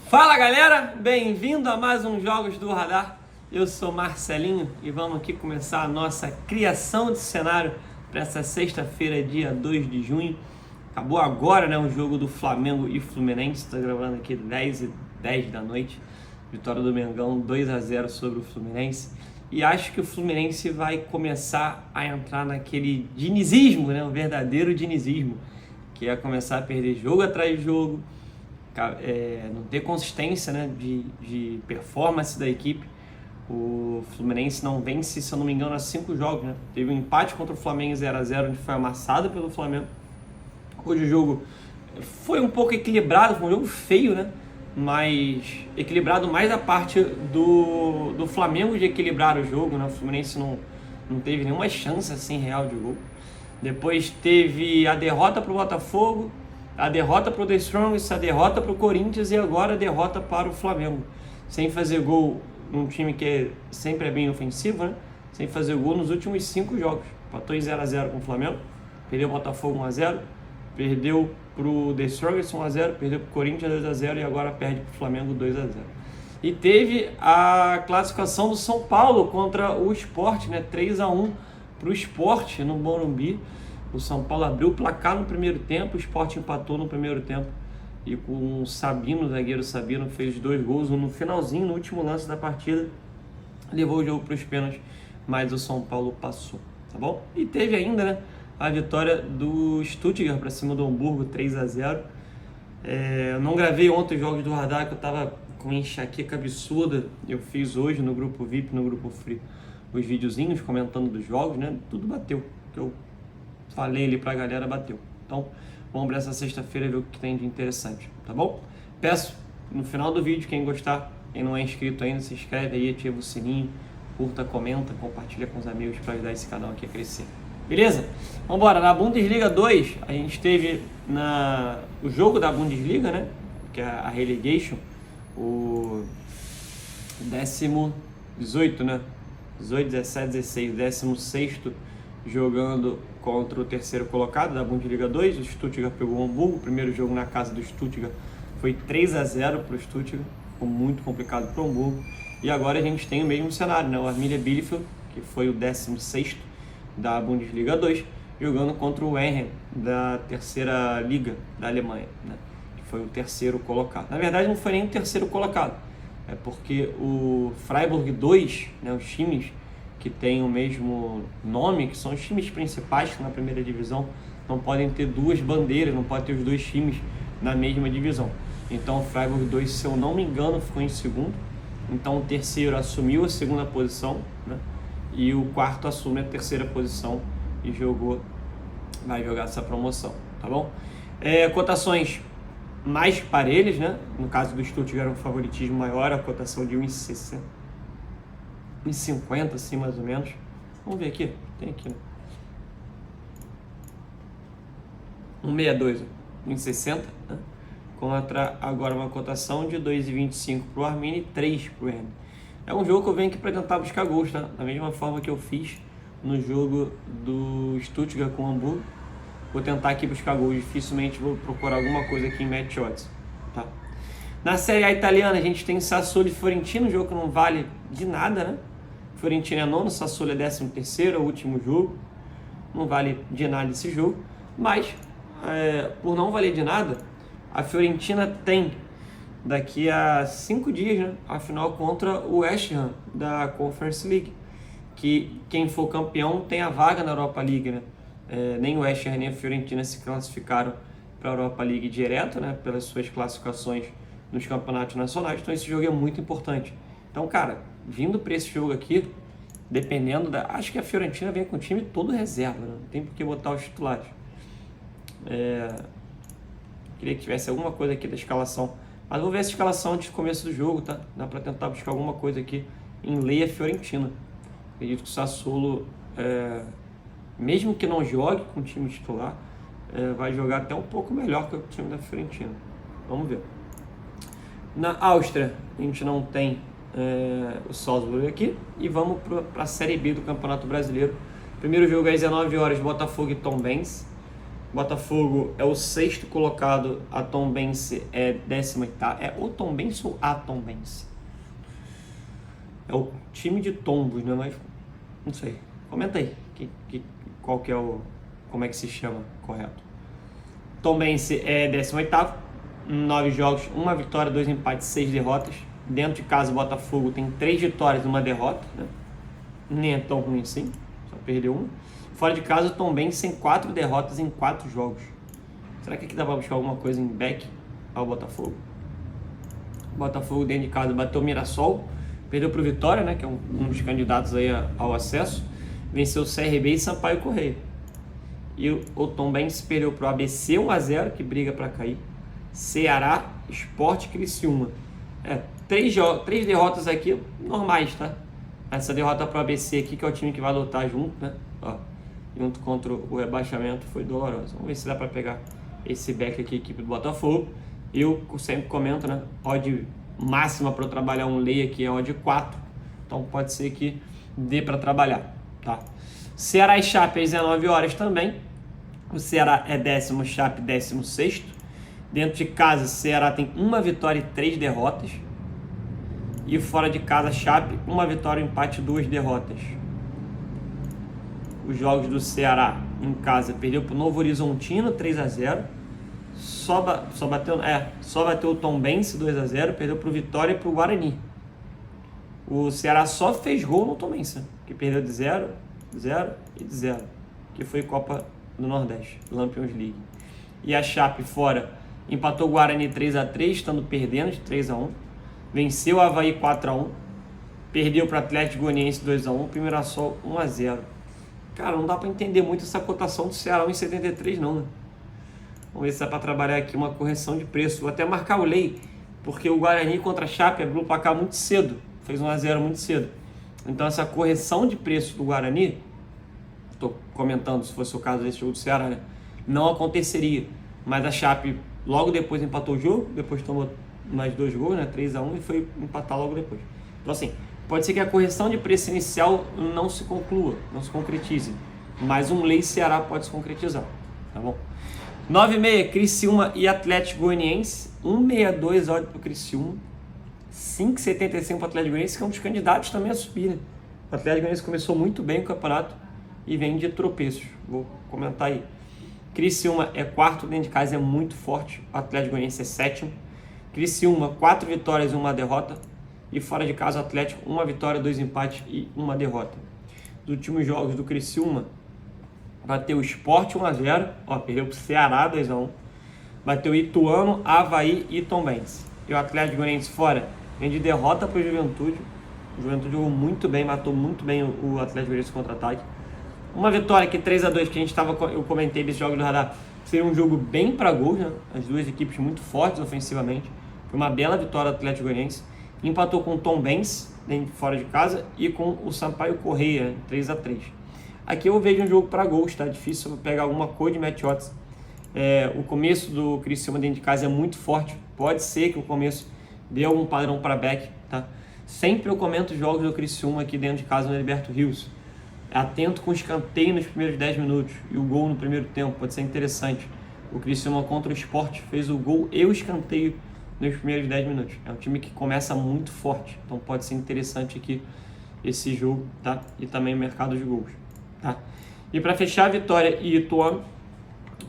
Fala galera, bem-vindo a mais um Jogos do Radar. Eu sou Marcelinho e vamos aqui começar a nossa criação de cenário para essa sexta-feira, dia 2 de junho. Acabou agora, né, o jogo do Flamengo e Fluminense, estou gravando aqui 10h10 da noite. Vitória do Mengão 2-0 sobre o Fluminense. E acho que o Fluminense vai começar a entrar naquele dinizismo, né, o verdadeiro dinizismo, que é começar a perder jogo atrás de jogo, não ter consistência, né, de performance da equipe. O Fluminense não vence, se eu não me engano, há 5 jogos, né? Teve um empate contra o Flamengo 0-0, onde foi amassado pelo Flamengo. Hoje o jogo foi um pouco equilibrado, foi um jogo feio, né? Mas equilibrado mais da parte do Flamengo de equilibrar o jogo, né? O Fluminense não teve nenhuma chance assim real de gol. Depois teve a derrota para o Botafogo, a derrota para o The Strongest, a derrota para o Corinthians e agora a derrota para o Flamengo. Sem fazer gol num time que sempre é bem ofensivo, né? Sem fazer gol nos últimos 5 jogos. Empatou em 0-0 com o Flamengo, perdeu o Botafogo 1-0, perdeu para o The Strongest 1-0, perdeu para o Corinthians 2-0 e agora perde para o Flamengo 2-0. E teve a classificação do São Paulo contra o Sport, né? 3-1 para o Sport no Morumbi. O São Paulo abriu o placar no primeiro tempo, o Sport empatou no primeiro tempo e com o Sabino, o zagueiro Sabino, fez 2 gols, um no finalzinho, no último lance da partida, levou o jogo para os pênaltis, mas o São Paulo passou, tá bom? E teve ainda, né, a vitória do Stuttgart para cima do Hamburgo, 3-0. Eu não gravei ontem os Jogos do Radar, que eu estava com enxaqueca absurda. Eu fiz hoje no grupo VIP, no grupo Free, os videozinhos comentando dos jogos, né? Tudo bateu, que eu falei ali pra galera, bateu. Então, vamos para essa sexta-feira ver o que tem de interessante, tá bom? Peço, no final do vídeo, quem gostar, quem não é inscrito ainda, se inscreve aí, ativa o sininho, curta, comenta, compartilha com os amigos para ajudar esse canal aqui a crescer. Beleza? Vamos embora. Na Bundesliga 2, a gente teve o jogo da Bundesliga, né? Que é a Relegation, o 18, né? 18, 17, 16, 16º jogando contra o terceiro colocado da Bundesliga 2. O Stuttgart pegou o Hamburgo. O primeiro jogo na casa do Stuttgart foi 3-0 para o Stuttgart. Ficou muito complicado para o Hamburgo. E agora a gente tem o mesmo cenário, né? O Arminia Bielefeld, que foi o 16º da Bundesliga 2, jogando contra o Essen da terceira liga da Alemanha, né? Que foi o terceiro colocado. Na verdade não foi nem o terceiro colocado, é porque o Freiburg 2, né, os times que têm o mesmo nome, que são os times principais na primeira divisão, não podem ter 2 bandeiras, não pode ter os 2 times na mesma divisão. Então o Freiburg 2, se eu não me engano, ficou em segundo. Então o terceiro assumiu a segunda posição, né? E o quarto assume a terceira posição e vai jogar essa promoção, tá bom? Cotações mais parelhas, né? No caso do Stuttgart, um favoritismo maior, a cotação de 1,60, 1,50 assim mais ou menos. Vamos ver aqui, tem aqui, né? 1,62, 1,60, né? Contra agora uma cotação de 2,25 para o Arminia e 3 para o Essen. É um jogo que eu venho aqui para tentar buscar gols, tá? Da mesma forma que eu fiz no jogo do Stuttgart com o Hamburgo. Vou tentar aqui buscar gols, dificilmente vou procurar alguma coisa aqui em match odds, tá? Na Série A italiana a gente tem Sassuolo e Fiorentina, um jogo que não vale de nada, né? Fiorentina é 9º, Sassuolo é 13º, é o último jogo. Não vale de nada esse jogo, mas por não valer de nada, a Fiorentina tem daqui a 5 dias, né, a final contra o West Ham da Conference League, que quem for campeão tem a vaga na Europa League, né? Nem o West Ham nem a Fiorentina se classificaram para a Europa League direto, né, pelas suas classificações nos campeonatos nacionais, então esse jogo é muito importante. Então, cara, vindo para esse jogo aqui, dependendo acho que a Fiorentina vem com o time todo reserva, né? Não tem por que botar os titulares. Queria que tivesse alguma coisa aqui da escalação, mas vou ver essa escalação antes do começo do jogo, tá? Dá para tentar buscar alguma coisa aqui em Leia Fiorentina. Acredito que o Sassuolo, mesmo que não jogue com o time titular, vai jogar até um pouco melhor que o time da Fiorentina. Vamos ver. Na Áustria, a gente não tem o Salzburg aqui. E vamos para a Série B do Campeonato Brasileiro. Primeiro jogo às 19 horas, Botafogo e Tombense. Botafogo é o 6º colocado, a Tombense é 18º. É o Tombense ou a Tombense? É o time de tombos, né? Mas não sei. Comenta aí qual que é como é que se chama correto. Tombense é 18º, 9 jogos, 1 vitória, 2 empates, 6 derrotas. Dentro de casa, o Botafogo tem 3 vitórias e 1 derrota, né? Nem é tão ruim assim, só perdeu 1. Fora de casa, o Tombense tem 4 derrotas em 4 jogos. Será que aqui dá pra buscar alguma coisa em back ao Botafogo? O Botafogo dentro de casa bateu o Mirassol, perdeu pro Vitória, né, que é um dos candidatos aí ao acesso. Venceu o CRB e Sampaio Corrêa. E o Tombense perdeu pro ABC 1-0, que briga para cair. Ceará, Sport e Criciúma. 3 derrotas aqui normais, tá? Essa derrota pro ABC aqui, que é o time que vai lutar junto, né? Ó, junto contra o rebaixamento, foi dolorosa. Vamos ver se dá para pegar esse back aqui, equipe do Botafogo. Eu sempre comento, né? Odd máxima para eu trabalhar um lei aqui é odd 4. Então pode ser que dê para trabalhar, tá? Ceará e Chape às 19 horas também. O Ceará é 10º, Chape 16º. Dentro de casa, Ceará tem 1 vitória e 3 derrotas. E fora de casa, Chape, 1 vitória, empate e 2 derrotas. Os jogos do Ceará em casa, perdeu para o Novo Horizontino 3-0. Só bateu o Tombense 2-0, perdeu para o Vitória e para o Guarani. O Ceará só fez gol no Tombense, que perdeu de 0, 0 e de 0, que foi Copa do Nordeste, Lampions League. E a Chape fora empatou o Guarani 3-3, estando perdendo de 3-1. Venceu o Avaí 4-1, perdeu para o Atlético Goianiense 2-1, o Mirassol 1-0. Cara, não dá para entender muito essa cotação do Ceará em 73 não, né? Vamos ver se dá para trabalhar aqui uma correção de preço. Vou até marcar o lei, porque o Guarani contra a Chape abriu o placar muito cedo, fez 1-0 muito cedo. Então essa correção de preço do Guarani, estou comentando se fosse o caso desse jogo do Ceará, né? Não aconteceria, mas a Chape logo depois empatou o jogo, depois tomou mais 2 gols, né? 3-1, e foi empatar logo depois. Então assim, pode ser que a correção de preço inicial não se conclua, não se concretize, mas um lei Ceará pode se concretizar, tá bom? 9,5, Criciúma e Atlético Goianiense, 1,62 odd para o Criciúma, 5,75 para o Atlético Goianiense, que é um dos candidatos também a subir, né? O Atlético Goianiense começou muito bem o campeonato e vem de tropeços, vou comentar aí. Criciúma é 4º, dentro de casa é muito forte, o Atlético Goianiense é 7º. Criciúma, 4 vitórias e 1 derrota. E fora de casa, o Atlético, 1 vitória, 2 empates e 1 derrota. Dos últimos jogos do Criciúma, bateu o Sport 1-0, perdeu para o Ceará 2-1. Bateu o Ituano, Avaí e Tombense. E o Atlético Goianiense fora, vem de derrota para o Juventude. O Juventude jogou muito bem, matou muito bem o Atlético Goianiense contra-ataque. Uma vitória aqui 3-2, que eu comentei desse jogo do Radar, seria um jogo bem para gols, né? As duas equipes muito fortes ofensivamente. Foi uma bela vitória do Atlético Goianiense. Empatou com o Tombense, fora de casa, e com o Sampaio Corrêa, 3-3. Aqui eu vejo um jogo para gols, tá? Difícil pegar alguma cor de match odds. O começo do Criciúma dentro de casa é muito forte. Pode ser que o começo dê algum padrão para back, tá? Sempre eu comento os jogos do Criciúma aqui dentro de casa no Heriberto Rios. Atento com o escanteio nos primeiros 10 minutos e o gol no primeiro tempo, pode ser interessante. O Criciúma contra o Sport fez o gol e o escanteio nos primeiros 10 minutos. É um time que começa muito forte, então pode ser interessante aqui esse jogo, tá? E também o mercado de gols, tá? E para fechar, Vitória e Ituano.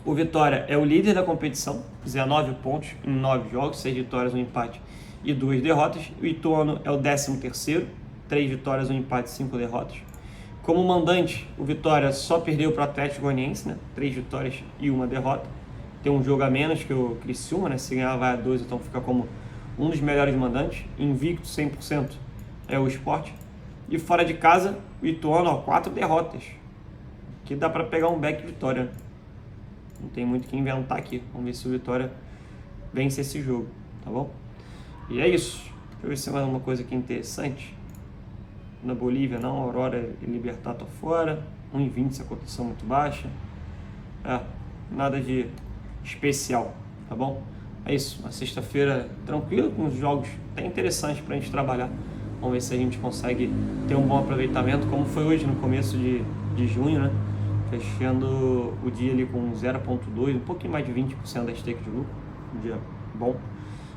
O Vitória é o líder da competição, 19 pontos em 9 jogos, 6 vitórias, 1 empate e 2 derrotas. O Ituano é o 13º, 3 vitórias, 1 empate e 5 derrotas. Como mandante, o Vitória só perdeu para o Atlético Goianiense, né? 3 vitórias e 1 derrota. Tem um jogo a menos que o Criciúma, né? Se ganhar vai a 2, então fica como um dos melhores mandantes. Invicto 100% é o Sport. E fora de casa, o Ituano, 4 derrotas. Que dá para pegar um back Vitória. Não tem muito o que inventar aqui. Vamos ver se o Vitória vence esse jogo, tá bom? E é isso. Deixa eu ver se tem mais alguma coisa aqui interessante. Na Bolívia não, Aurora e Libertad tá fora. 1,20, essa cotação muito baixa. Nada de especial, tá bom? É isso, uma sexta-feira tranquila, com os jogos até interessantes pra gente trabalhar. Vamos ver se a gente consegue ter um bom aproveitamento, como foi hoje no começo de junho, né? fechando o dia ali com 0,2, um pouquinho mais de 20% da stake de lucro, um dia bom.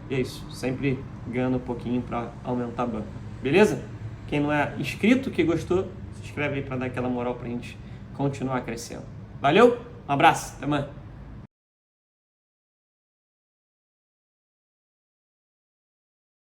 E é isso, sempre ganhando um pouquinho para aumentar a banca, beleza? Quem não é inscrito, que gostou, se inscreve aí para dar aquela moral para a gente continuar crescendo. Valeu, um abraço, até mais.